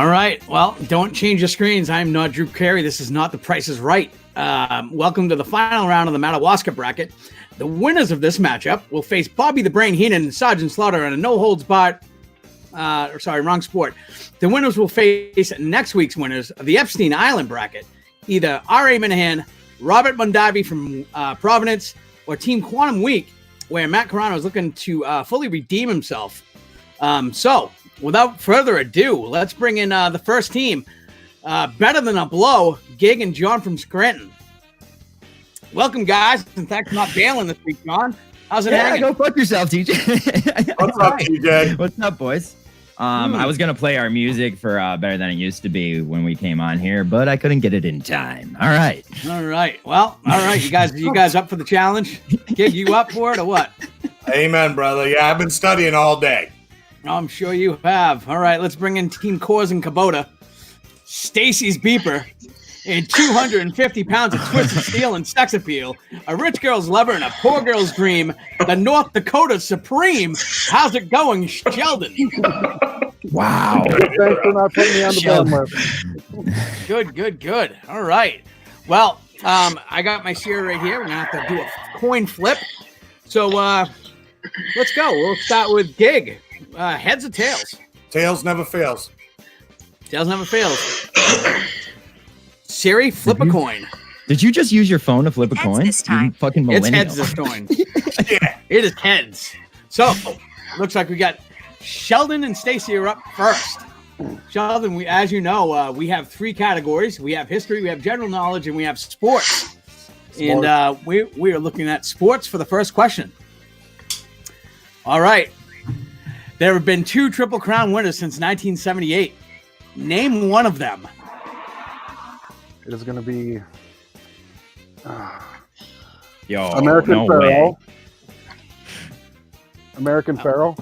All right. Well, don't change your screens. I'm not Drew Carey. This is not The Price is Right. Welcome to the final round of the Madawaska bracket. The winners of this matchup will face Bobby the Brain Heenan and Sergeant Slaughter in a no-holds-barred wrong sport. The winners will face next week's winners of the Epstein Island bracket, either R.A. Minahan, Robert Mondavi from Providence, or Team Quantum Week, where Matt Carano is looking to fully redeem himself. So, without further ado, let's bring in the first team. Better than a blow, Gig and John from Scranton. Welcome, guys, and thanks for not bailing this week, John. How's it hanging? Go fuck yourself, TJ. What's up, TJ? What's up, boys? I was going to play our music for Better Than It Used to Be when we came on here, but I couldn't get it in time. All right. Well, all right. You guys up for the challenge? Gig, you up for it or what? Amen, brother. Yeah, I've been studying all day. I'm sure you have. All right, let's bring in Team Coors and Kubota. Stacy's Beeper and 250 pounds of twisted steel and sex appeal. A rich girl's lover and a poor girl's dream. The North Dakota Supreme. How's it going, Sheldon? Wow. Thanks for not putting me on the bottom list. Good. All right. Well, I got my share right here. We're going to have to do a coin flip. So let's go. We'll start with Gig. Heads or tails? Tails never fails. Tails never fails. Siri, flip a coin. Did you just use your phone to flip a Heads coin? this time. You fucking It's millennial. heads this coin. Yeah. It is heads. So, looks like we got Sheldon and Stacy are up first. Sheldon, as you know, we have three categories. We have history, we have general knowledge, and we have sports. And we are looking at sports for the first question. All right. There have been two Triple Crown winners since 1978. Name one of them. It is going to be Yo, American no Pharoah. way. American Pharoah.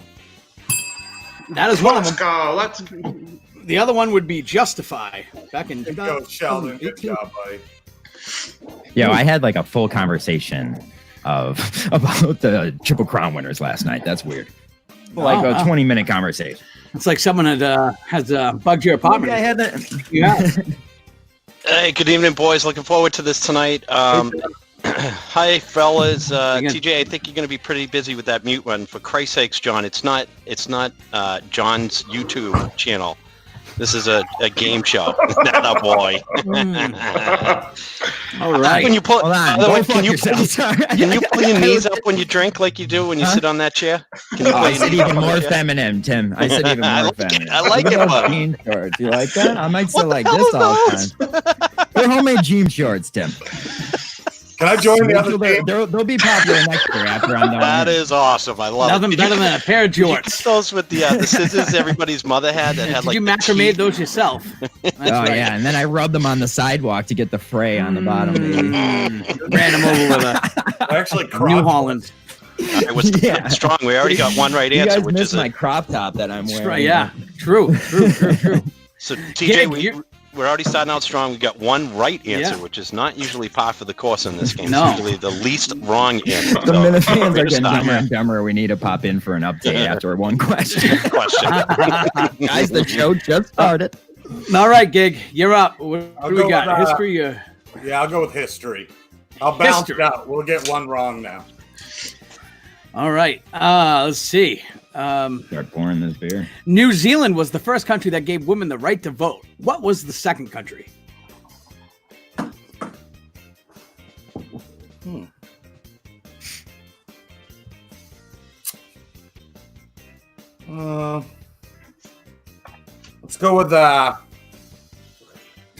That is one of them. go. Let's go. The other one would be Justify. Back in Good go, Sheldon. Good 2018. job, buddy. Yo, I had like a full conversation about the Triple Crown winners last night. That's weird. Like a 20-minute conversation. It's like someone has bugged your apartment. I had that. Yeah. Hey, good evening, boys. Looking forward to this tonight. Hi, fellas. TJ, I think you're going to be pretty busy with that mute one. For Christ's sakes, John, it's not John's YouTube channel. This is a game show. Not a boy. All right. When you pull, Hold on. by the Go way, fuck yourself. can you pull your knees up when you drink like you do when you sit on that chair? Can you Oh, pull I your said knees even up? more feminine, Tim. I said even I more like it. feminine. I like Look it, at those bud. jean shorts. You like that? I might still What like the this hell all are the time. They're homemade jean shorts, Tim. Can I join the other team? They'll be popular next year after I'm done. That is awesome. I love Nothing it. better than a pair of Did you jorts. get those with the scissors everybody's mother had that had Did like you the macrame teeth? those yourself? That's Oh right. yeah, and then I rubbed them on the sidewalk to get the fray on the bottom. Baby. Ran them over with a Actually, New crotch. Holland. It was Yeah. strong. We already got one right You answer, guys which missed is my it. crop top that I'm wearing. Right, yeah. True. So Gig, TJ, we're already starting out strong. We got one right answer, Yeah. which is not usually par for the course in this game. No. It's usually the least wrong answer. The minute fans way are to getting start. dumber and dumber. We need to pop in for an update after one question. Question. Guys, the show just started. All right, Gig, you're up. What I'll do we go got? with, History? Yeah, I'll go with history. I'll bounce History. it out. We'll get one wrong now. All right. Let's see. Start pouring this beer. New Zealand was the first country that gave women the right to vote. What was the second country? Let's go with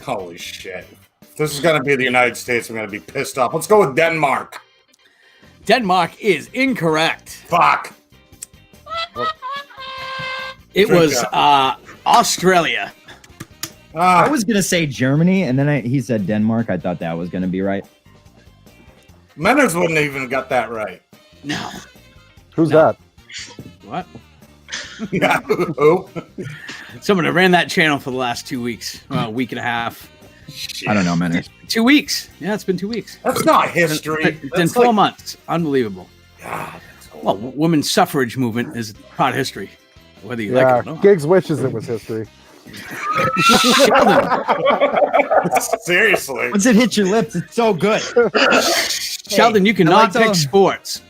holy shit. If this is gonna be the United States, I'm gonna be pissed off. Let's go with Denmark. Denmark is incorrect. Fuck. It Good was job. Australia. I was gonna say Germany, and then he said Denmark. I thought that was gonna be right. Menners wouldn't even got that right. No. Who's that? What? Yeah. Who? Someone that ran that channel for the last 2 weeks, a week and a half. I don't know, man. 2 weeks. Yeah, it's been 2 weeks. That's not history. It's been That's 4 like- months. Unbelievable. God, that's old. Well, women's suffrage movement is part of history, whether you like Yeah, it or not. Giggs wishes it was history. Seriously. Once it hits your lips, it's so good. Sheldon, you cannot pick sports.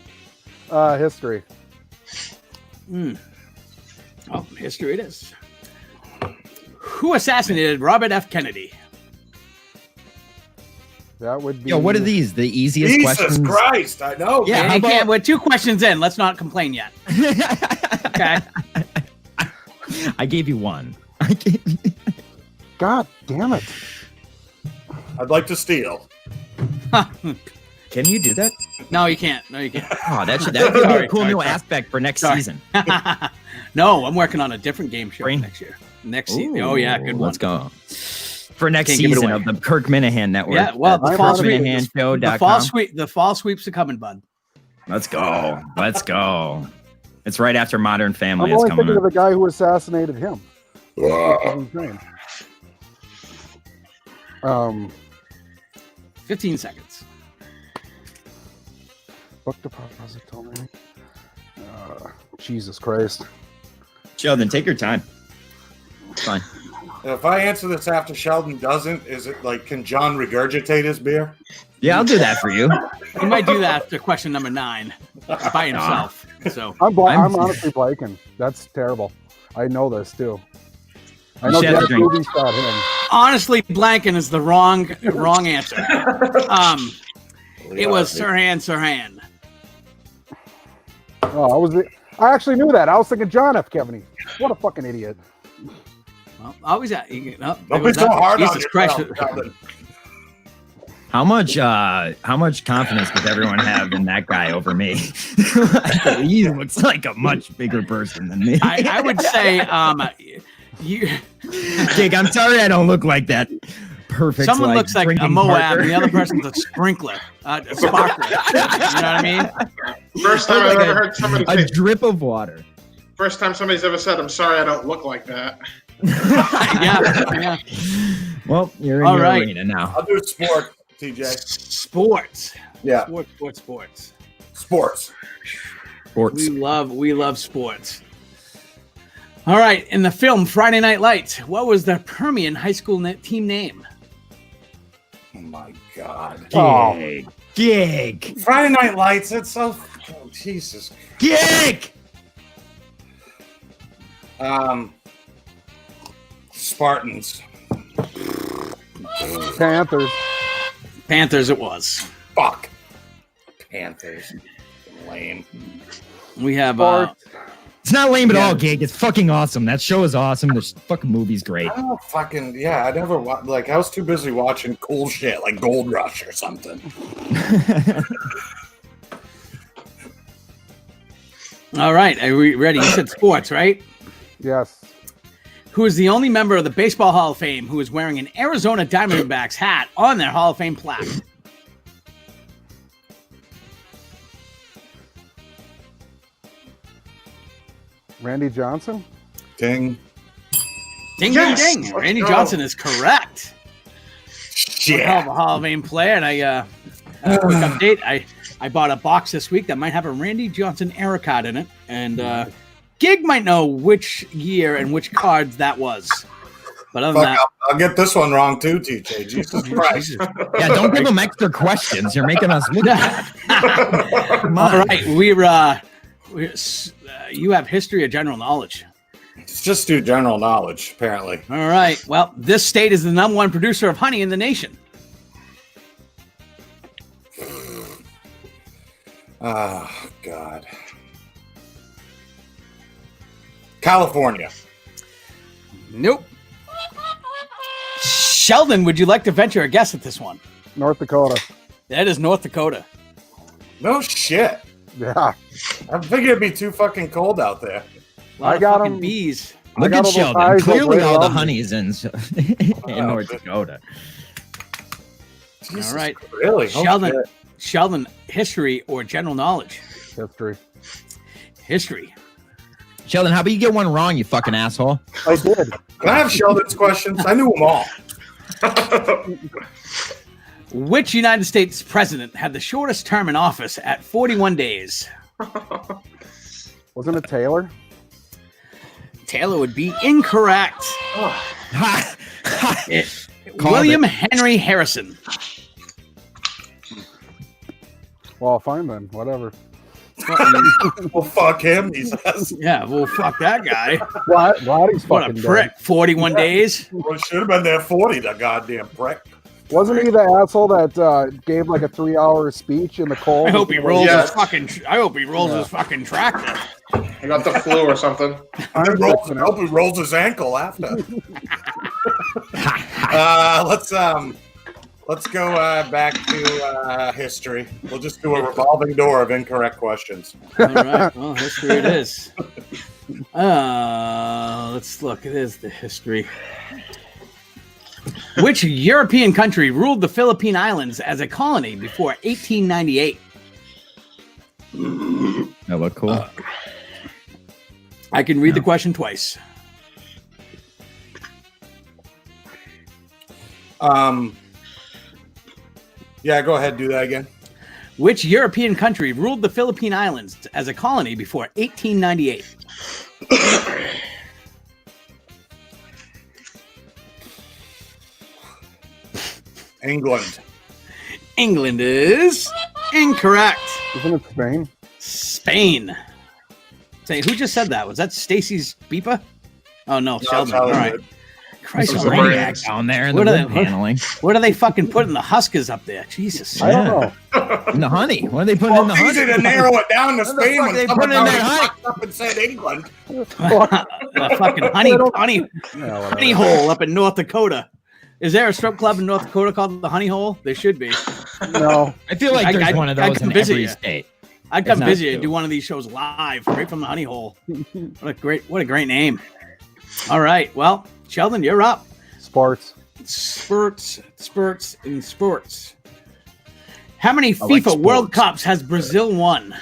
History. Oh, history it is. Who assassinated Robert F. Kennedy? That would be. Yo, what are these? The easiest Jesus questions? Christ, I know. Yeah, And how you can't- about- we're 2 questions in. Let's not complain yet. Okay. I gave you one. God damn it. I'd like to steal. Can you do that? No, you can't. No, you can't. Oh, that would be a Sorry, cool sorry, new sorry. aspect for next Sorry. season. No, I'm working on a different game show Brain. next year. Next season. Oh yeah, good one. Let's go. For next Can't give it season away. of the Kirk Minahan Network. Yeah, well, at the I'm fall proud of you. sweep, KirkMinahanshow.com. the fall sweeps are coming, bud. Let's go. Let's go. It's right after Modern Family I'm is only coming thinking of up. the guy who assassinated him. Insane. 15 seconds. Book depository. Jesus Christ. Sheldon, take your time. It's fine. If I answer this after Sheldon doesn't, is it like, can John regurgitate his beer? Yeah, I'll do that for you. He might do that after question number 9 by himself. So I'm I'm- honestly blanking. That's terrible. I know this too. I You know should have a Jack drink. Ruby shot him. honestly, blanking is the wrong answer. It was Sirhan. Oh, I actually knew that. I was thinking John F. Kennedy. What a fucking idiot. Well, always that. Don't be so hard on Jesus Christ. yourself, Sheldon. How much confidence does everyone have in that guy over me? He looks like a much bigger person than me. I would say you. Jake, I'm sorry I don't look like that. Perfect. Someone looks like a drinking Moab, partner. and the other person's a sprinkler, a sparkler. You know what I mean? First time I've Like ever heard somebody a say. drip of water. First time somebody's ever said, "I'm sorry, I don't look like that." Yeah. Well, you're in All your right. arena now. I'll do sport, TJ. Sports. Yeah, Sports. sports. Sports. We love sports. All right. In the film Friday Night Lights, what was the Permian High School team name? Oh my God. Oh. Gig. Friday Night Lights. It's so. Oh, Jesus. Gig. Spartans. Panthers. Panthers. It was. Fuck. Panthers. Lame. We have. Sports. It's not lame at Yeah. all, Gig. It's fucking awesome. That show is awesome. The fucking movie's great. I don't fucking. Yeah, I never like. I was too busy watching cool shit like Gold Rush or something. All right. Are we ready? You said sports, right? Yes. Who is the only member of the Baseball Hall of Fame who is wearing an Arizona Diamondbacks hat on their Hall of Fame plaque? Randy Johnson. Ding. Ding, Yes! ding, ding. Let's Randy go. Johnson is correct. Hell Yeah. of a Hall of Fame player. And a quick update. I bought a box this week that might have a Randy Johnson era card in it. And Gig might know which year and which cards that was. But other than Fuck, that, I'll get this one wrong too, TJ. Jesus Christ. Yeah, don't give them extra questions. You're making us look bad. Come on. all right, you have history or general knowledge. It's just do general knowledge, apparently. All right. Well, this state is the #1 producer of honey in the nation. Oh, God. California. Nope. Sheldon, would you like to venture a guess at this one? North Dakota. That is North Dakota. No shit. Yeah. I figured it'd be too fucking cold out there. A lot I of got fucking 'em. bees. I Look got at all those Sheldon. eyes Clearly, right all the around me. honey's in North Dakota. Jesus, All right. Really? Oh, Sheldon, shit. Sheldon, history or general knowledge? History. History. Sheldon, how about you get one wrong, you fucking asshole? I did. Can I have Sheldon's questions? I knew them all. Which United States president had the shortest term in office at 41 days? Wasn't it Taylor? Taylor would be incorrect. Ha! Called William it. Henry Harrison. Well, fine then. Whatever. Well, fuck him, he says. Yeah, well, fuck that guy. Vladdy's What a fucking prick. 41 days. Well, he should have been there 40, the goddamn prick. dead. Wasn't he the asshole that gave like a 3-hour speech in the cold? I hope he rolls Yes. his fucking. I hope he rolls his fucking tractor. I got the flu or something. I hope he rolls his ankle after. Let's go back to history. We'll just do a revolving door of incorrect questions. All right. Well, history it is. Let's look. It is the history. Which European country ruled the Philippine Islands as a colony before 1898? That look cool. I can read the question twice. Yeah, go ahead, do that again. Which European country ruled the Philippine Islands as a colony before 1898? England. England is incorrect. Isn't it Spain? Spain. Say, who just said that? Was that Stacy's beeper? Oh no, Sheldon. All Sheldon right. did. Christ Those There's a are almighty. maniac down there in the What are wood they- paneling. What are they fucking putting the Huskers up there? Jesus. I don't know. In the honey. What are they putting Well, in the it's easy honey? to narrow it down to What the Spain fuck when they someone put in that already honey? fucked up and said England. The fucking honey Yeah, whatever. honey hole up in North Dakota. Is there a strip club in North Dakota called the Honey Hole? There should be. No. I feel like there's I'd- one of I'd those come in visit every you. state. I'd come It's not visit you and true. do one of these shows live, right from the Honey Hole. What a great name. All right. Well, Sheldon, you're up. Sports. Spurts. How many I like FIFA World sports. Cups has Brazil won?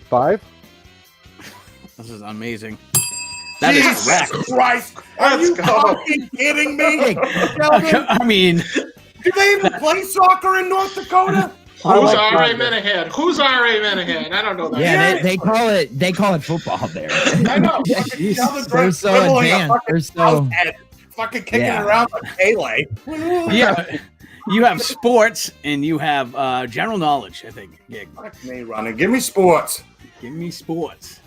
Five? This is amazing. That is Jesus correct. Christ! Are Let's you go. fucking kidding me? Sheldon, I mean, do they even play soccer in North Dakota? I Who's like R.A. Friday. Minahan? Who's R.A. Minahan? I don't know that. Yeah, they call it football there. I know. Fucking Jesus. Sheldon's They're so dribbling a advanced. fucking They're so house head, fucking kicking Yeah. it around like Pele. yeah, you have sports and you have general knowledge, I think. Yeah, Fuck me running. Give me sports. give me sports.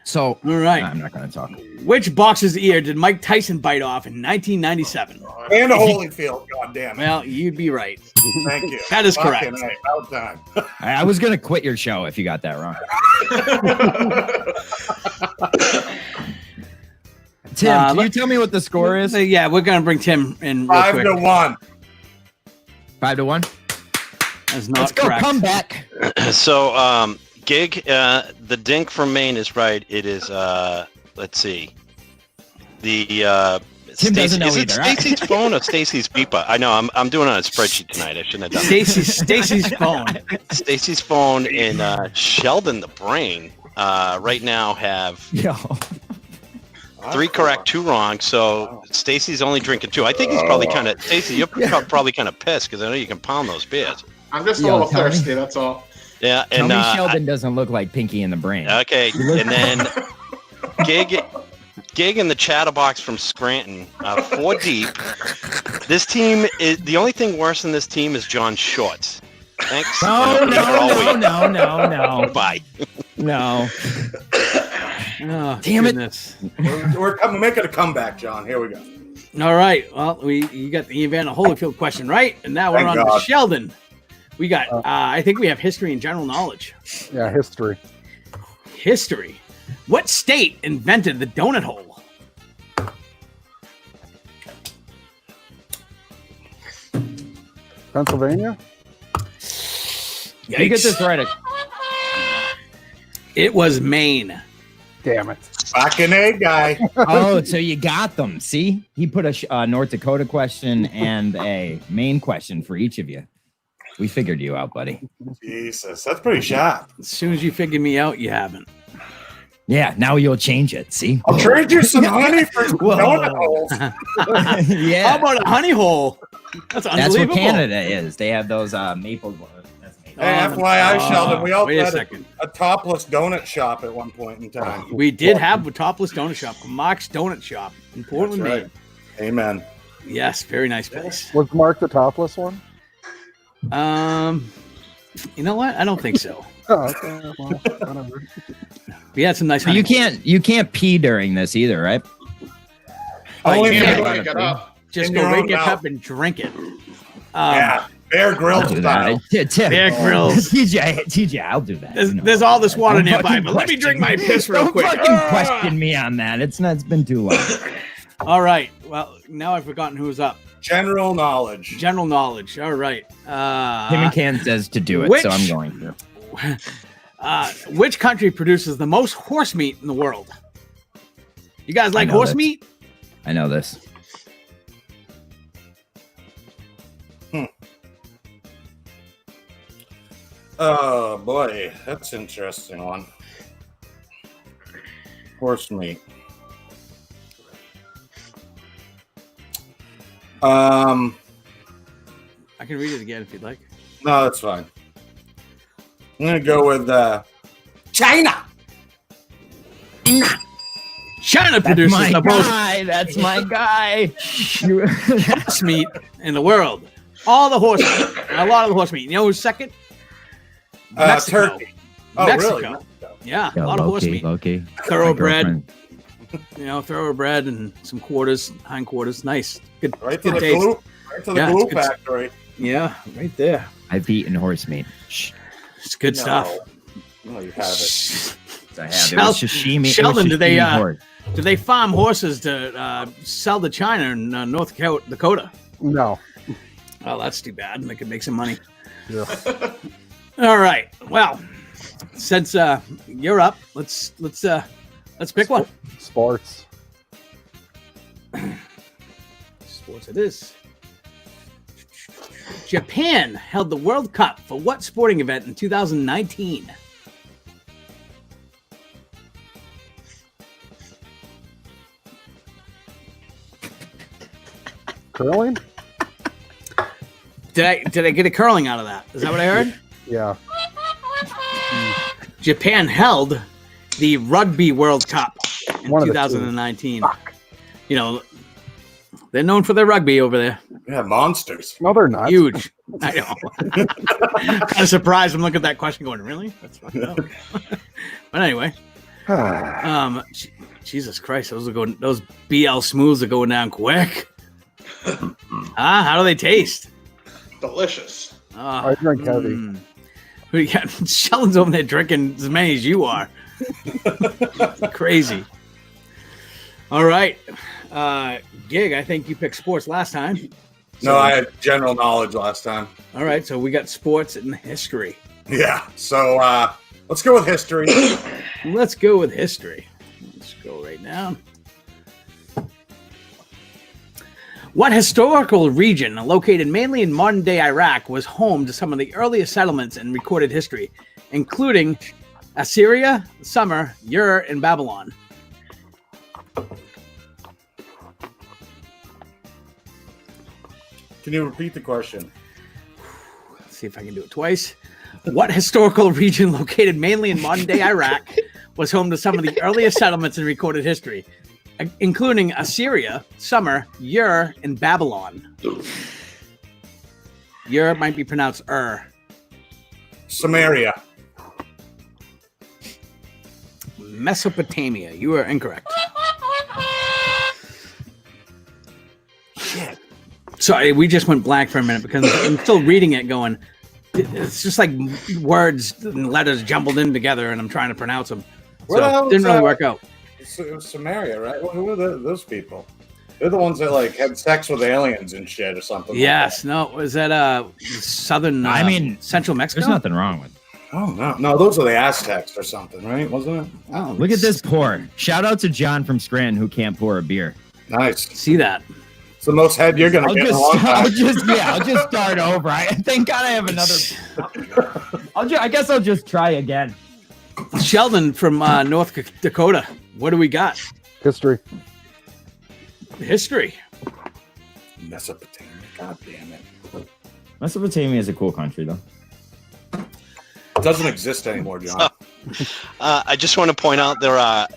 so. All right. I'm not going to talk. Which boxer's ear did Mike Tyson bite off in 1997? And Holyfield, goddamn it. Well, you'd be right. Thank you. That is Fucking correct. A, about time. I was going to quit your show if you got that wrong. Tim, can you let- tell me what the score is? So, yeah, we're gonna bring Tim in real 5-1. quick. 5-1. That's not Let's go. correct. Come back. So, Gig, the dink from Maine is right. It is, let's see. The, Tim doesn't know is it either. Stacy's phone or Stacy's beeper? I know, I'm doing it on a spreadsheet tonight. I shouldn't have done Stacy's phone. that. Stacy's phone and Sheldon the Brain right now have Yo. 3 correct, 2 wrong. So Stacy's only drinking 2. I think he's probably kind of, Stacy, you're probably kind of pissed because I know you can pound those beers. I'm just a Yo, little tell me. thirsty, that's all. Yeah, Tell and me Sheldon doesn't look like Pinky in the Brain. okay, and then Gig in the chatterbox from Scranton, 4 deep. This team is the only thing worse than this team is John Shorts. Thanks. No, And I'll leave it all no. week. Bye. No. Oh, Damn it. goodness. We're making a comeback, John. Here we go. All right. Well, you got the Evander Holyfield question right, and now we're Thank on to God. Sheldon. We got. I think we have history and general knowledge. Yeah, history. History. What state invented the donut hole? Pennsylvania? You get this right. It was Maine. Damn it. Fucking A guy. Oh, so you got them. See? He put a North Dakota question and a Maine question for each of you. We figured you out, buddy. Jesus, that's pretty sharp. As soon as you figured me out, you haven't. Yeah, now you'll change it. See? I'll trade you some honey for some Whoa. donut holes. Yeah. How about a honey hole? That's That's unbelievable. what Canada is. They have those maple. That's maple. FYI, Sheldon, we also wait a had second. a topless donut shop at one point in time. We did have a topless donut shop, Mark's Donut Shop in Portland, That's Maine. right. Amen. Yes, very nice place. Was Mark the topless one? You know what? I don't think so. Oh, okay. Well, whatever. We had some nice. So you can't pee during this either, right? Only You if can't you- break it up. just in go your right own in your mouth. cup and drink it. Yeah, Bear Grylls style. Bear Grylls. TJ, I'll do that. There's all this water Don't nearby, fucking but let me drink my question piss real Don't quick. fucking question me on that. It's been too long. All right. Well, now I've forgotten who's up. General knowledge. General knowledge. All right. Him and Ken says to do it, which- so I'm going to. Which country produces the most horse meat in the world? You guys like know horse this. meat? I know this. Oh boy, that's an interesting one. Horse meat. I can read it again if you'd like. No, that's fine. I'm gonna go with China. China That's produces my the most guy. That's my guy. horse meat in the world. All the horse meat. A lot of the horse meat. You know who's second? Mexico. Turkey. Oh, Mexico. really? Yeah, Yeah, a lot of horse meat. Loki. Thoroughbred. Thoroughbred and some quarters, hindquarters. Nice. Good. Right to Good the taste. glue. Right to the Yeah, glue it's good. factory. Yeah, right there. I've eaten horse meat. Shh, It's good No. stuff. No, you haven't. I have. It was sashimi. Sheldon, it was do they, sashimi horse. Do they farm horses to sell to China in North Dakota? No. Oh, that's too bad. They could make some money. Yeah. All right. Well, since you're up, let's pick one. Sports. Sports it is. Japan held the World Cup for what sporting event in 2019? Curling? Did I get a curling out of that? Is that what I heard? Yeah. Japan held the Rugby World Cup in One of the two. 2019. You know, they're known for their rugby over there. Yeah, monsters. No, they're not. Huge. I know. Kind of surprised. I'm looking at that question going, really? That's fucked up. But anyway, Jesus Christ, those BL smooths are going down quick. How do they taste? Delicious. I drink heavy. We got Sheldon's over there drinking as many as you are. Crazy. All right. Gig, I think you picked sports last time. No, I had general knowledge last time. All right, so we got sports and history. Yeah. So let's go with history. Let's go with history. Let's go right now. What historical region, located mainly in modern-day Iraq, was home to some of the earliest settlements in recorded history, including Assyria, Sumer, Ur, and Babylon? Can you repeat the question? Let's see if I can do it twice. What historical region, located mainly in modern-day Iraq, was home to some of the earliest settlements in recorded history, including Assyria, Sumer, Ur, and Babylon? Ur might be pronounced Samaria. Mesopotamia. You are incorrect. Shit. Sorry, we just went blank for a minute because I'm still reading it going, it's just like words and letters jumbled in together and I'm trying to pronounce them. Where the hell So it didn't is really that? work out. It was Samaria, right? Who are those people? They're the ones that like had sex with aliens and shit or something. Yes. No, was that southern, I mean, central Mexico? There's nothing wrong with it. Oh no, those are the Aztecs or something, right? Wasn't it? Oh, Look at this pour. Shout out to John from Scranton who can't pour a beer. Nice. See that? It's the most head you're gonna I'll get in a long time. just start over. Thank God I have another. I guess I'll just try again. Sheldon from North Dakota. What do we got? History. History. Mesopotamia. God damn it. Mesopotamia is a cool country, though. doesn't exist anymore, John. I just want to point out there are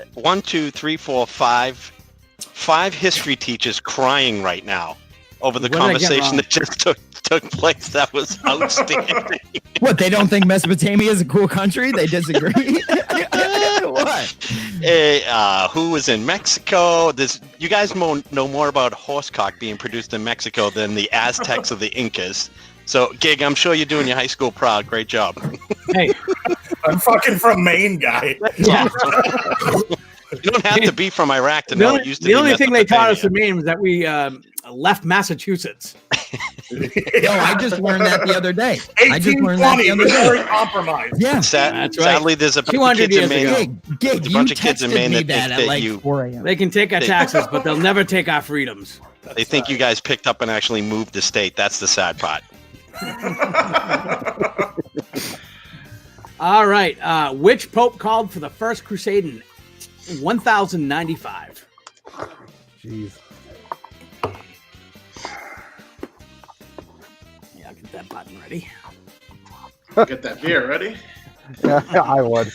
5 history teachers crying right now over the What did I get conversation wrong? that just took place. That was outstanding. What, they don't think Mesopotamia is a cool country? They disagree? What? Who was in Mexico? You guys know more about horsecock being produced in Mexico than the Aztecs or the Incas. So, Gig, I'm sure you're doing your high school proud. Great job. Hey, I'm fucking from Maine, guy. yeah. You don't have to be from Iraq to know it used to be The only thing they taught us in Mesopotamia. Maine was that we left Massachusetts. Yo, I just learned that the other day. I just learned that 1820, the other day. very compromised. Yeah. That's right. Sadly, there's a bunch of 200 kids in years Maine. ago. Gig, There's a you bunch of kids in texted Maine me that that think at that like you- 4 a.m. They can take our taxes, but they'll never take our freedoms. They think you guys picked up and actually moved the state. That's the sad part. All right. Which pope called for the first crusade in 1095? Jeez. Yeah, I'll get that button ready. Get that beer ready. Yeah, I would.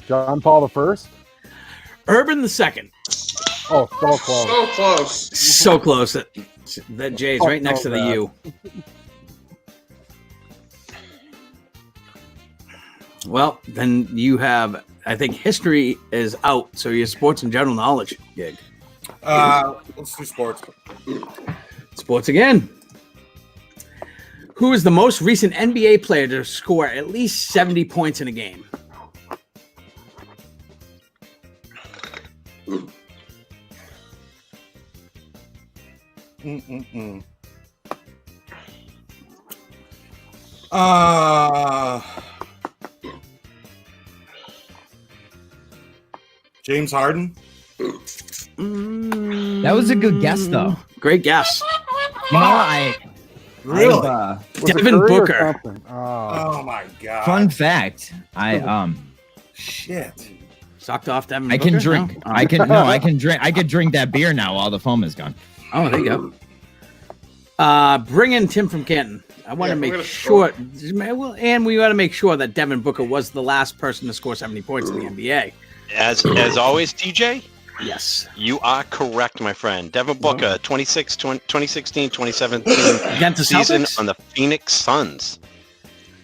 John Paul the First. Urban II. Oh, so close. So close. So close that J's Oh, right next to the bad. U. Well, then you have, I think history is out, so your sports and general knowledge gig. Let's do sports. Sports again. Who is the most recent NBA player to score at least 70 points in a game? Mm-mm-mm. James Harden. That was a good guess, though. Great guess. You know, I Really? Was it Devin Curry or Booker. something? Oh, Oh my god. fun fact. I Shit. Sucked off Devin I can Booker? drink. No? Oh. I can drink. I could drink that beer now. While the foam is gone. Oh, there you go. Bring in Tim from Canton. I want Yeah, to we're make gonna sure, well, and we got to make sure that Devin Booker was the last person to score 70 points in the NBA. As always, TJ, Yes. you are correct, my friend. Devin Booker, 2016, 2017 Against the season Celtics? on the Phoenix Suns.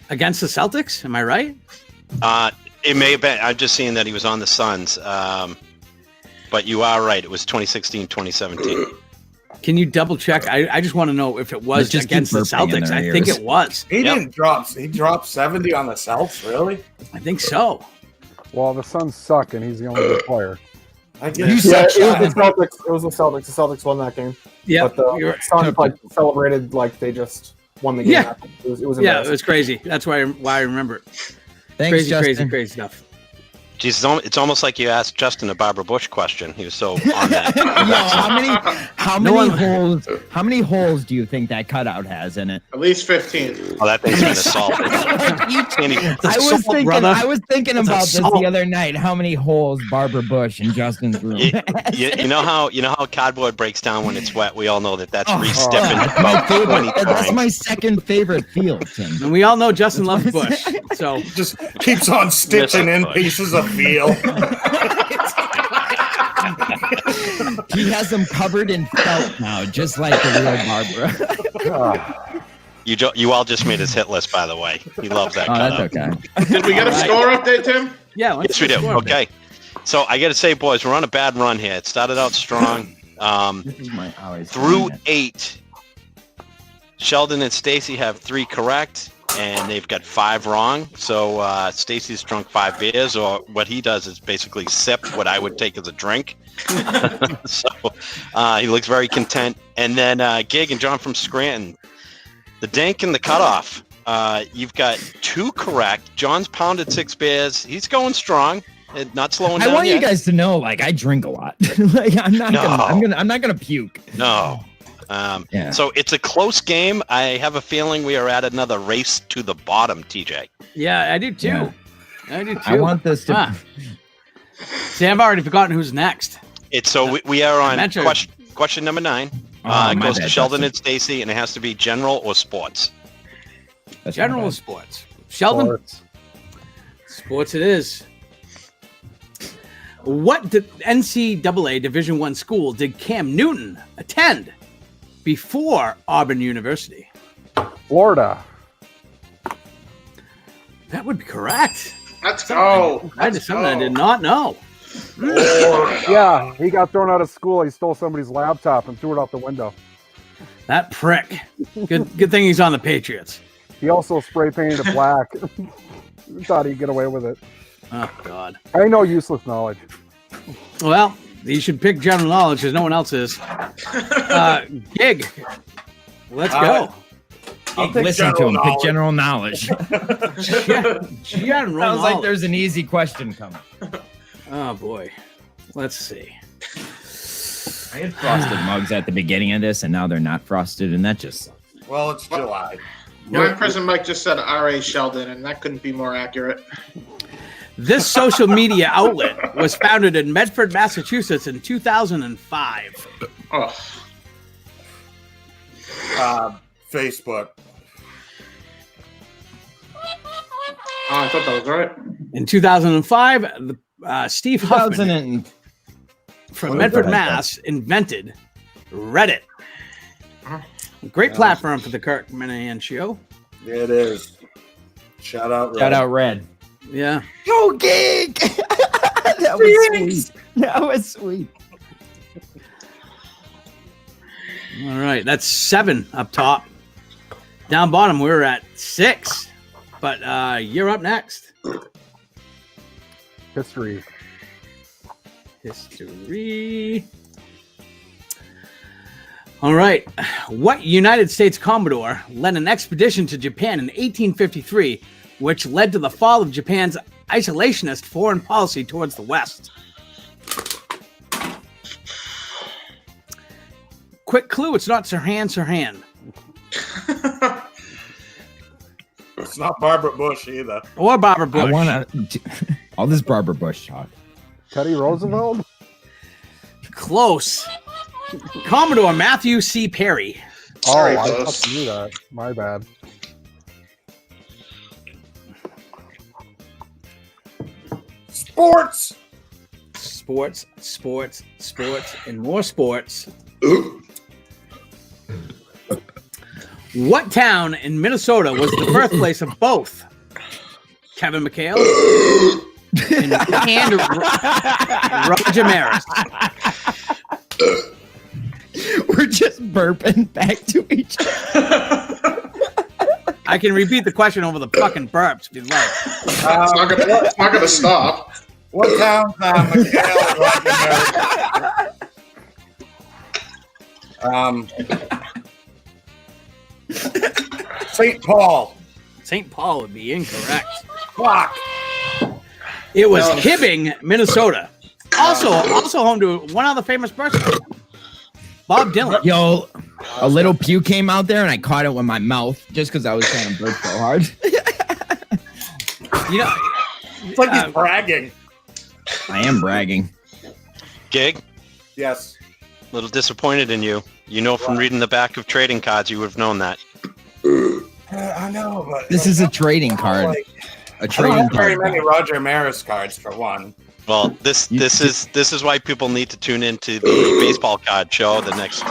Against the Celtics? Am I right? It may have been. I'm just seeing that he was on the Suns. But you are right. It was 2016, 2017. Can you double check? I just want to know if it was Let's just against the keep burping in Celtics. their I think ears. it was. He Yep. didn't drop. He dropped 70 on the Celts. Really? I think so. well, the Suns suck, and he's the only good player. I get You it. suck, Yeah, it was the Celtics. It was the Celtics. The Celtics won that game. Yeah. But the Suns like celebrated like they just won the game. Yeah. It was Yeah, it embarrassing. was crazy. That's why I remember it. Thanks, Crazy, Justin. crazy stuff. Jeez, it's almost like you asked Justin a Barbara Bush question. He was so on that. Yo, how No many one- holes? How many holes do you think that cutout has in it? At least 15. Oh, that thing's been assaulted. I was thinking That's about this assault. the other night. How many holes Barbara Bush in Justin's room? You know how cardboard breaks down when it's wet. We all know that that's Oh, re-stiffened that's my about 20 favorite. That's times. my second favorite field, Tim. And we all know Justin loves Bush. So Just keeps on stitching in pieces of veal. He has them covered in felt now, just like the real Barbara. You all just made his hit list, by the way. He loves that Oh, cutout. that's okay. Did we get a score update, Tim? yeah, let's Yes, we do. score a bit. Okay. So I got to say, boys, we're on a bad run here. It started out strong. This is my always Through favorite. 8, Sheldon and Stacy have 3 correct, and they've got 5 wrong. So Stacy's drunk 5 beers, or what he does is basically sip what I would take as a drink. So he looks very content. And then Gig and John from Scranton, the Dank and the Cutoff. You've got 2 correct. John's pounded 6 beers. He's going strong. And not slowing down I want yet. you guys to know, like, I drink a lot. Like, I'm not gonna puke. No. Yeah. So it's a close game. I have a feeling we are at another race to the bottom, TJ. Yeah, I do too. Yeah. I do too. I want this to. Ah. See, I've already forgotten who's next. It's we are on Metro. question number 9. Oh, It my goes to bad, Sheldon Justin. and Stacy, and it has to be general or sports. That's General not sports. Sheldon, Sports. sports it is. What NCAA Division I school did Cam Newton attend before Auburn University? Florida. That would be correct. Let's go. That is something I did not know. Yeah, he got thrown out of school. He stole somebody's laptop and threw it out the window. That prick. Good thing he's on the Patriots. He also spray painted it black. Thought he'd get away with it. Oh, God. I know useless knowledge. Well, you should pick general knowledge because no one else is. Gig. Let's go. I'll take Listen to general him. knowledge. Pick general knowledge. General Sounds like knowledge. there's an easy question coming. Oh, boy. Let's see. I had frosted mugs at the beginning of this, and now they're not frosted, and that just Well, it's July. My prison Mike just said R.A. Sheldon, and that couldn't be more accurate. This social media outlet was founded in Medford, Massachusetts in 2005. Oh, Facebook. I thought that was right. In 2005, Steve Huffman 2000 from Medford, Mass. invented Reddit. Great platform for the Kirk Minahan show. It is. Shout out. Shout out Red. Yeah. Go Gig! That was sweet. That was sweet. All right. That's 7 up top. Down bottom, we're at 6. But you're up next. History. History. All right. What United States Commodore led an expedition to Japan in 1853, which led to the fall of Japan's isolationist foreign policy towards the West? Quick clue, it's not Sirhan Sirhan. It's not Barbara Bush either. Or Barbara Bush. I want to. All this Barbara Bush talk. Teddy Roosevelt? Close. Commodore Matthew C. Perry. Sorry, I boss. knew that. My bad. Sports. Sports, sports, sports, and more sports. What town in Minnesota was the birthplace of both Kevin McHale and Roger Maris? We're just burping back to each other. I can repeat the question over the fucking burps if you'd like. It's not gonna stop. What town? McHale and Roger Maris. St. Paul. St. Paul would be incorrect. Fuck. It was Hibbing, Minnesota. Also home to one other famous person, Bob Dylan. Yo, a little puke came out there, and I caught it with my mouth just because I was trying to burp so hard. You know, It's like he's bragging. I am bragging. Gig, Yes. a little disappointed in you. You know from reading the back of trading cards, you would have known that. I know, but This is a trading card. Like, A I don't trading have very card. many Roger Maris cards for one. Well, this is why people need to tune into the baseball card show the next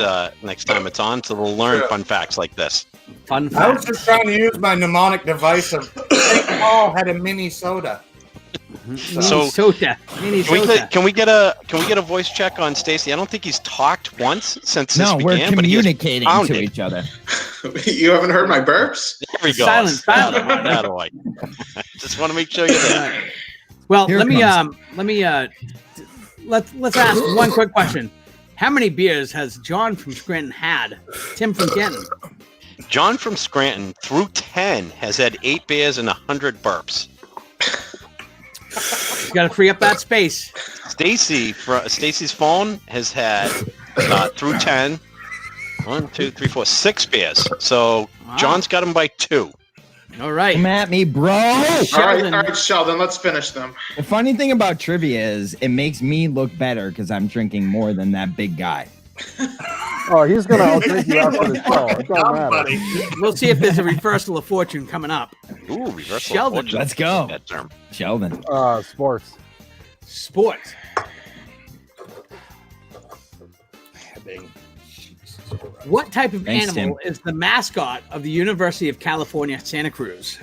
time it's on, so they'll learn fun facts like this. fun I was fact. just trying to use my mnemonic device of St. Paul had a mini soda. So- Minnesota. Can we get a voice check on Stacy? I don't think he's talked once since this No, we're began, but he has communicating to pounded. each other. You haven't heard my burps? There we go. Silent. That away. Just want to make sure you're there. Well, Here let's comes. ask one quick question. How many beers has John from Scranton had? Tim from Kenton. John from Scranton, through 10, has had 8 beers and 100 burps. You got to free up that space. Stacy's phone has had through 10, 1, 2, 3, 4, 6 beers. So Wow. John's got him by 2. All right. Come at me, bro. Sheldon. All right, Sheldon, let's finish them. The funny thing about trivia is it makes me look better because I'm drinking more than that big guy. Oh, he's gonna outthink you after the show. It don't matter. Buddy. We'll see if there's a reversal of fortune coming up. Ooh, reversal. Sheldon. Fortune. Let's go. That term. Sheldon. Sports. Sports. What type of Thanks, animal is the mascot of the University of California, Santa Cruz?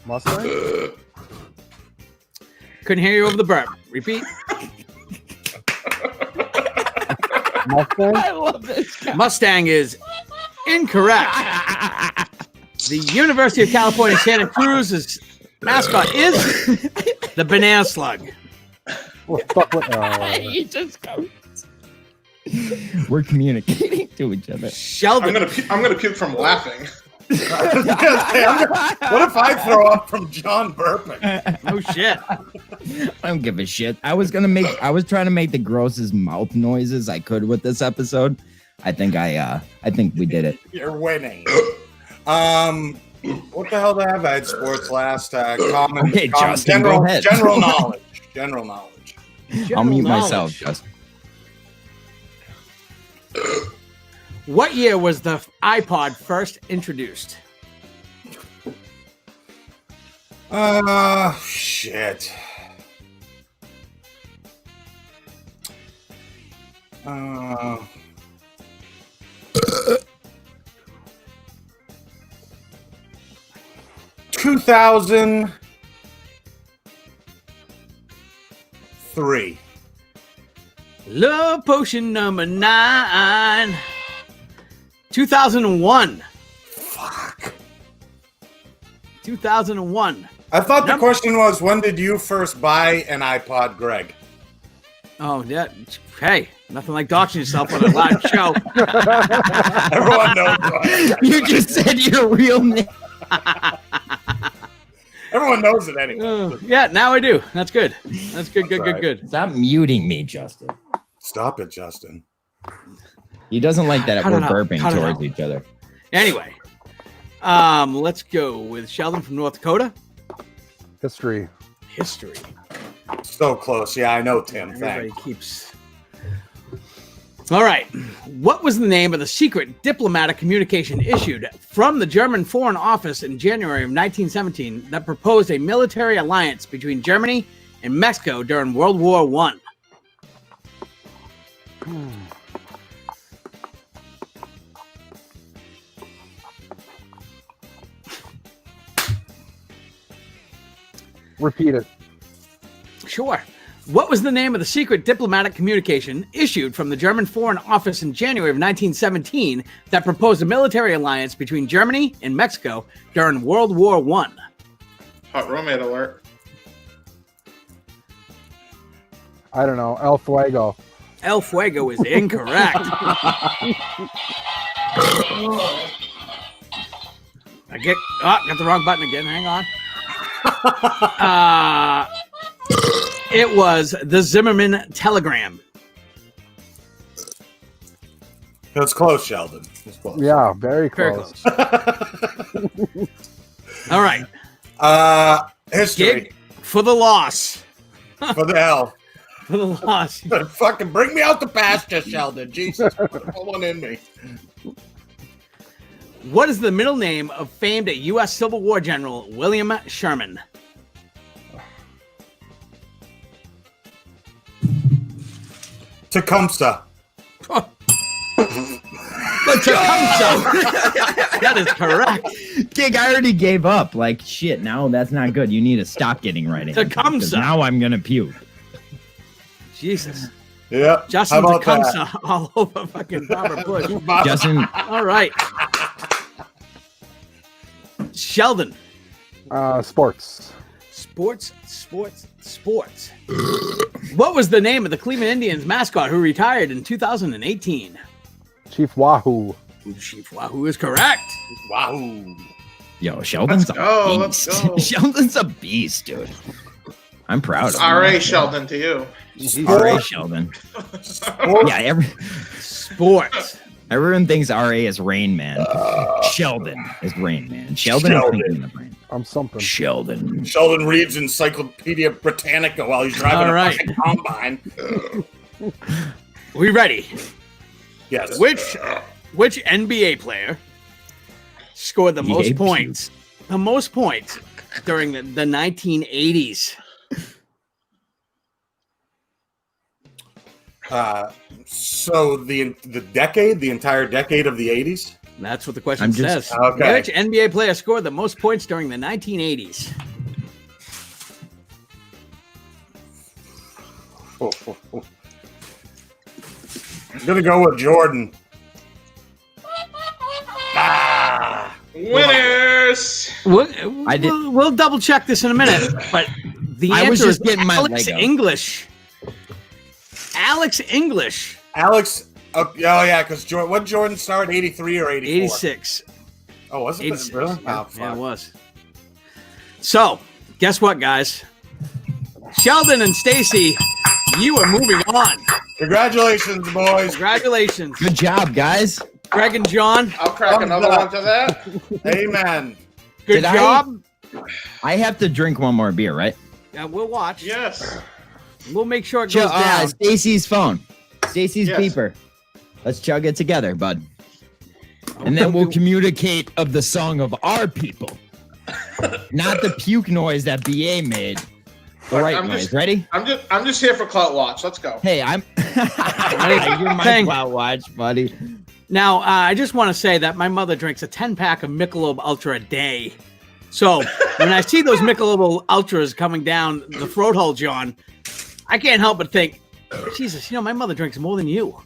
Mustang. Couldn't hear you over the burp. Repeat. Mustang. I love this guy. Mustang is incorrect. The University of California, Santa Cruz's mascot is the banana slug. He just goes. We're communicating to each other. Sheldon. I'm gonna puke from laughing. What if I throw up from John burping? Oh shit. I don't give a shit. I was trying to make the grossest mouth noises I could with this episode. I think we did it. You're winning. What the hell did I have? I had sports last. Okay, Justin, go ahead. General knowledge. General knowledge. I'll mute General myself, knowledge. Justin. What year was the iPod first introduced? Shit. Uh, 2003. Love Potion number 9. 2001. Fuck. 2001. I thought the question was, when did you first buy an iPod, Greg? Oh, yeah. Hey, nothing like doxing yourself on a live show. Everyone knows what. You just said your real name. Everyone knows it anyway. Yeah, now I do. That's good. That's good, good, good, good. Stop muting me, Justin. Stop it, Justin. He doesn't like that Cut we're it out. burping Cut it towards out. each other. Anyway, let's go with Sheldon from North Dakota. History. History. So close. Yeah, I know, Tim. Everybody Thanks. keeps. All right. What was the name of the secret diplomatic communication issued from the German Foreign Office in January of 1917 that proposed a military alliance between Germany and Mexico during World War I? Repeat it. Sure. What was the name of the secret diplomatic communication issued from the German Foreign Office in January of 1917 that proposed a military alliance between Germany and Mexico during World War I? Hot roommate alert. I don't know. El Fuego. El Fuego is incorrect. Got the wrong button again. Hang on. It was the Zimmerman telegram. It's close, Sheldon. It's close. Yeah, very Very close. close. All right. History. Gig for the loss. For the hell. For the loss. Fucking bring me out the pasture, Sheldon. Jesus. Put one in me. What is the middle name of famed U.S. Civil War General William Sherman? Tecumseh. That is correct. Gig, I already gave up. Like, shit, now that's not good. You need to stop getting right into it, 'cause Tecumseh. now I'm going to puke. Jesus. Yeah. Justin How about Tecumseh all over fucking Robert Bush. that? Justin, All right. Sheldon. Sports. Sports. What was the name of the Cleveland Indians mascot who retired in 2018? Chief Wahoo. Chief Wahoo is correct. Wow. yo, Sheldon's a Let's beast. go. Sheldon's a beast, dude. I'm proud of him. R.A. Sheldon to you. All right, Sheldon. Yeah, Sports. Everyone thinks RA is Rain Man. Sheldon is Rain Man. Sheldon is thinking in the brain. I'm something. Sheldon. Sheldon reads Encyclopedia Britannica while he's driving All a right. fucking combine. We ready? Yes. Which NBA player scored the most points? The most points during the 1980s. So the entire decade of the 80s? That's what the question says. Okay. Which NBA player scored the most points during the 1980s? I'm gonna go with Jordan. Winners. We'll double check this in a minute, but the I answer was is just getting my Alex Lego. English. Alex English, Alex. Oh yeah, because what Jordan started 83 or 84? 86. Oh, was it 86. really? Oh, Yeah, fuck. it was. So, guess what, guys? Sheldon and Stacy, you are moving on. Congratulations, boys. Congratulations. Good job, guys. Greg and John, I'll crack another one to that. Amen. good Did I- job. I have to drink one more beer, right? We'll watch. Yes. We'll make sure it goes down. Stacy's phone. Stacy's Yes. beeper. Let's chug it together, bud. And then we'll communicate of the song of our people. Not the puke noise that BA made. The right I'm noise. just- Ready? I'm just here for Clout Watch. Let's go. Hey, you're my Thing. clout watch, buddy. Now, I just want to say that my mother drinks a 10-pack of Michelob Ultra a day. So when I see those Michelob Ultras coming down the throat hole, John, I can't help but think, Jesus, my mother drinks more than you.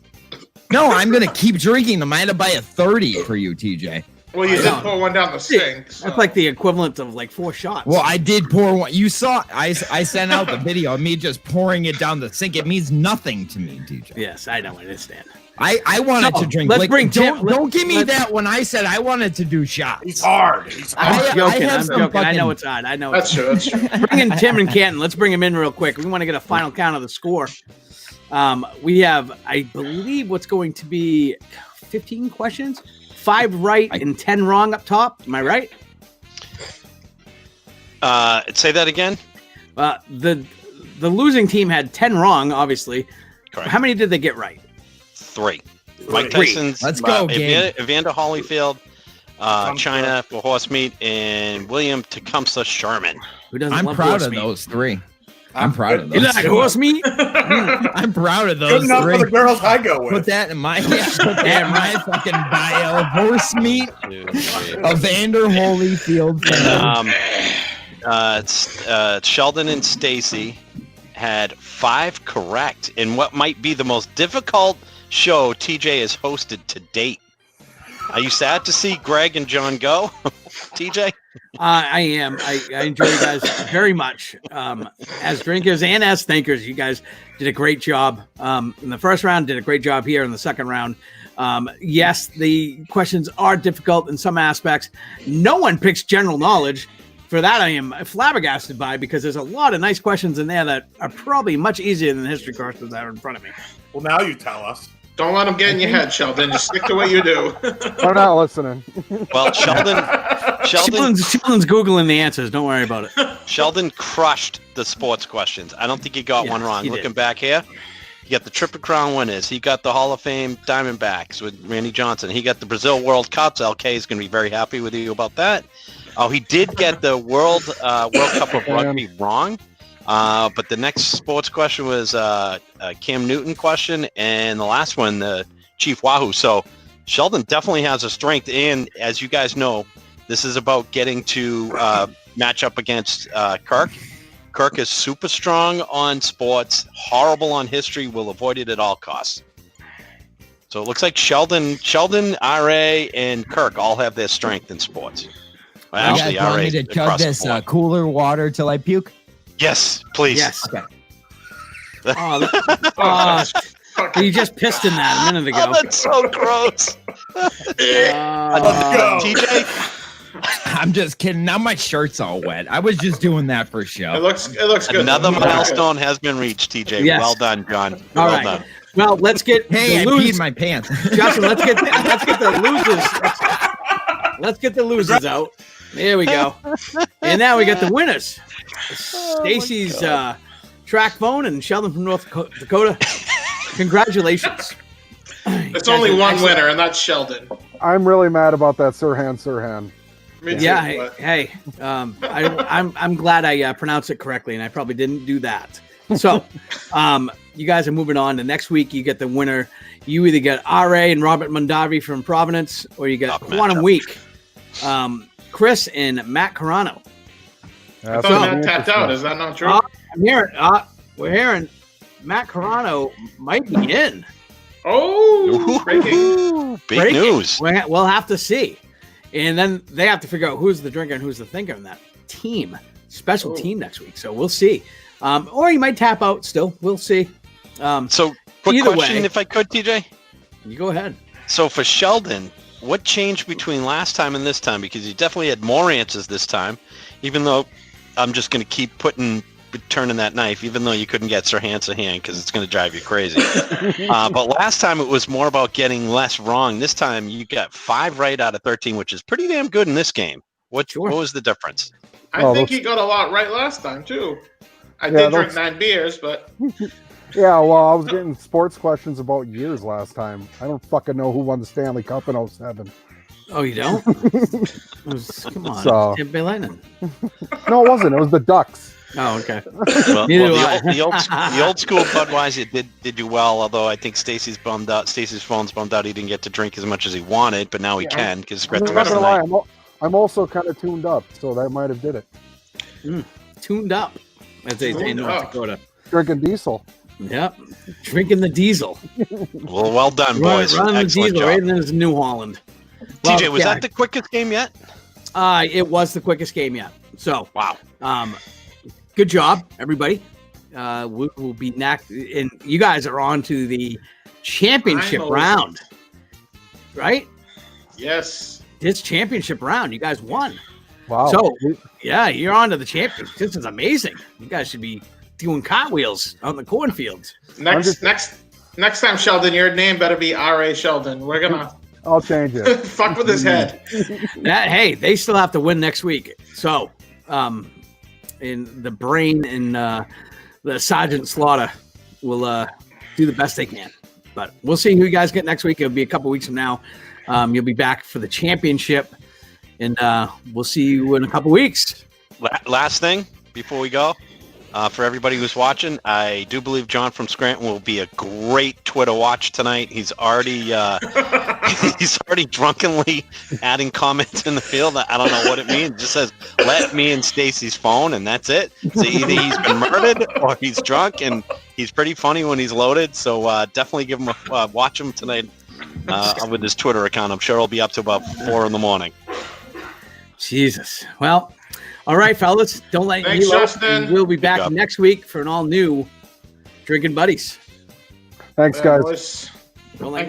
No, I'm gonna keep drinking them. I had to buy a 30 for you, TJ. Well, you did pour one down the sink. So. That's like the equivalent of like 4 shots. Well, I did pour one. You saw I sent out the video of me just pouring it down the sink. It means nothing to me, TJ. Yes, I know. I understand. I wanted So, to drink. let's like, bring Tim- don't give me let's- that when I said I wanted to do shots. He's hard. I'm joking. have I'm some joking. I know fucking- it's odd. I know. That's true. That's true. Bring in Tim and Canton. Let's bring him in real quick. We want to get a final count of the score. We have, I believe, what's going to be 15 questions, 5 right and 10 wrong up top. Am I right? Say that again. The losing team had 10 wrong, obviously. Correct. How many did they get right? 3. Mike Three. Tyson's. Let's go, Gabe. Evander Holyfield, China for horse meat, and William Tecumseh Sherman. Who doesn't I'm love proud horse of meat? those 3. I'm proud of You those. like horse meat? I'm proud of Good those enough 3. for the girls I go with. Put that in my put that in my fucking bio. Horse meat, Evander Holyfield. Sheldon and Stacy had 5 correct in what might be the most difficult show TJ has hosted to date. Are you sad to see Greg and John go, TJ? I am. I enjoy you guys very much. As drinkers and as thinkers, you guys did a great job in the first round, did a great job here in the second round. Yes, the questions are difficult in some aspects. No one picks general knowledge. For that, I am flabbergasted by, because there's a lot of nice questions in there that are probably much easier than the history questions that are in front of me. Well, now you tell us. Don't let them get in your head, Sheldon. Just stick to what you do. I'm not listening. Well, Sheldon Sheldon's Googling the answers. Don't worry about it. Sheldon crushed the sports questions. I don't think he got one Yes, wrong. he did. Looking back here, he got the Triple Crown winners. He got the Hall of Fame Diamondbacks with Randy Johnson. He got the Brazil World Cups. LK is going to be very happy with you about that. Oh, he did get the World Cup of Rugby wrong. But the next sports question was a Cam Newton question, and the last one, the Chief Wahoo. So Sheldon definitely has a strength, and as you guys know, this is about getting to match up against Kirk. Kirk is super strong on sports, horrible on history, will avoid it at all costs. So it looks like Sheldon, RA, and Kirk all have their strength in sports. Well, You actually, guys want RA me to chug across the this board. cooler water till I puke? Yes, please. Yes. Okay. You just pissed in that a minute ago. Oh, that's so gross. TJ, I'm just kidding. Now my shirt's all wet. I was just doing that for It show. looks good. another milestone has been reached, TJ. Yes. Well done, John. All well right. done. Well, let's get Hey, I the peed my pants. Justin, let's get the losers. Let's get the losers out. There we go. And now we got the winners. Stacy's track phone and Sheldon from North Dakota. Congratulations. It's only one winner, and that's Sheldon. I'm really mad about that Sirhan. Me too, Yeah. but- Hey. I'm glad I pronounced it correctly, and I probably didn't do that. So, you guys are moving on. The next week, you get the winner. You either get RA and Robert Mondavi from Providence, or you get Quantum Week. Chris and Matt Carano. I thought Matt tapped out. Is that not true? We're hearing Matt Carano might be in. Oh, breaking. Big news. We'll have to see. And then they have to figure out who's the drinker and who's the thinker in that special team next week. So we'll see. Or you might tap out still. We'll see. So, quick question, if I could, TJ? You go ahead. So, for Sheldon, what changed between last time and this time? Because you definitely had more answers this time, even though I'm just going to keep turning that knife, even though you couldn't get Sir Hand because it's going to drive you crazy. But last time it was more about getting less wrong. This time you got 5 right out of 13, which is pretty damn good in this game. What was the difference? I think he got a lot right last time, too. I did drink 9 beers, but... Yeah, well, I was getting sports questions about years last time. I don't fucking know who won the Stanley Cup in 07. Oh, you don't? Come on. Tampa Bay Lightning. No, it wasn't. It was the Ducks. Oh, okay. Well, the old school Budweiser did do well, although I think Stacy's bummed out. Stacy's phone's bummed out. He didn't get to drink as much as he wanted, but now he can because he's got the rest of the night. I'm also kind of tuned up, so that might have did it. Tuned up, as they say in North Dakota. Drinking diesel. Yep. Drinking the diesel. Well done, boys. Running the Excellent diesel job. right into New Holland. TJ, was that the quickest game yet? It was the quickest game yet. So, wow. Good job, everybody. We'll be next, and you guys are on to the championship round, right? Yes. This championship round, you guys won. Wow. So, yeah, you're on to the champions. This is amazing. You guys should be doing cartwheels out in the cornfields. Next time, Sheldon, your name better be R.A. Sheldon. We're gonna. I'll change it. Fuck with his head. Hey, they still have to win next week. So, in the brain and the Sergeant Slaughter will do the best they can. But we'll see who you guys get next week. It'll be a couple weeks from now. You'll be back for the championship, and we'll see you in a couple weeks. Last thing before we go, for everybody who's watching, I do believe John from Scranton will be a great Twitter watch tonight. He's already drunkenly adding comments in the field. I don't know what it means. It just says, "Let me in Stacy's phone," and that's it. So either he's been murdered or he's drunk, and he's pretty funny when he's loaded. So definitely give him watch him tonight with his Twitter account. I'm sure he'll be up to about 4 a.m. Jesus. Well, all right, fellas. Don't let Thanks, me low. Justin. We'll be back next week for an all-new Drinking Buddies. Thanks, guys. Don't let me